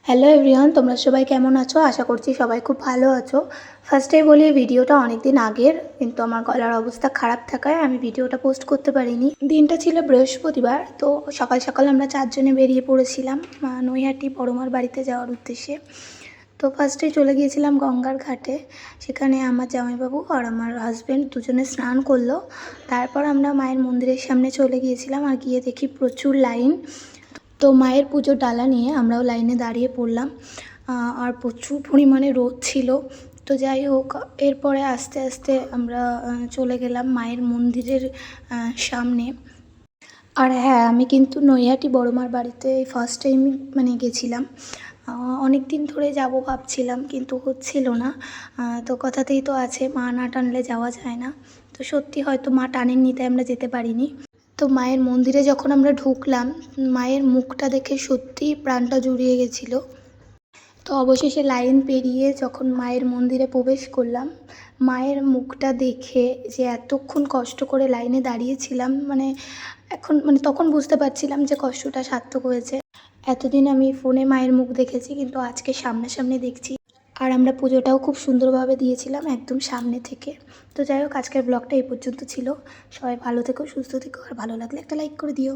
Hello everyone, তোমরা সবাই কেমন আছো? আশা করছি সবাই খুব ভালো আছো। ফার্স্টেই বলি, ভিডিওটা অনেক দিন আগের, কিন্তু আমার গলার অবস্থা খারাপ থাকায় আমি ভিডিওটা পোস্ট করতে পারিনি। দিনটা ছিল বৃহস্পতিবার, তো সকাল সকাল আমরা চারজনে বেরিয়ে পড়েছিলাম নৈহাটি বড়মার বাড়িতে যাওয়ার উদ্দেশ্যে। তো ফার্স্টে চলে গিয়েছিলাম গঙ্গার ঘাটে। সেখানে আমার জামাইবাবু আর আমার হাজব্যান্ড দুজনে স্নান করলো। তারপর আমরা মায়ের মন্দিরের সামনে চলে গিয়েছিলাম, আর গিয়ে দেখি প্রচুর লাইন। তো মায়ের পুজোর ডালা নিয়ে আমরাও লাইনে দাঁড়িয়ে পড়লাম, আর প্রচুর পরিমাণে রোদ ছিল। তো যাই হোক, এরপরে আস্তে আস্তে আমরা চলে গেলাম মায়ের মন্দিরের সামনে। আর হ্যাঁ, আমি কিন্তু নৈহাটি বড়মার বাড়িতে ফার্স্ট টাইম গেছিলাম। অনেক দিন ধরে যাব ভাবছিলাম, কিন্তু হচ্ছিল না। তো কথাতেই তো আছে, মা না টানলে যাওয়া যায় না। তো সত্যি হয়তো মা টানেননি, তাই আমরা যেতে পারিনি। তো মায়ের মন্দিরে যখন আমরা ঢুকলাম, মায়ের মুখটা দেখে সত্যিই প্রাণটা জুড়িয়ে গেছিলো। তো অবশেষে লাইন পেরিয়ে যখন মায়ের মন্দিরে প্রবেশ করলাম, মায়ের মুখটা দেখে যে এতক্ষণ কষ্ট করে লাইনে দাঁড়িয়েছিলাম, এখন তখন বুঝতে পারছিলাম যে কষ্টটা সার্থক হয়েছে। এতদিন আমি ফোনে মায়ের মুখ দেখেছি, কিন্তু আজকে সামনাসামনি দেখছি। আর আমরা পুজোটাও খুব সুন্দরভাবে দিয়েছিলাম, একদম সামনে থেকে। তো যাই হোক, আজকের ব্লগটা এই পর্যন্ত ছিল। সবাই ভালো থেকো, সুস্থ থেকো, আর ভালো লাগলে একটা লাইক করে দিও।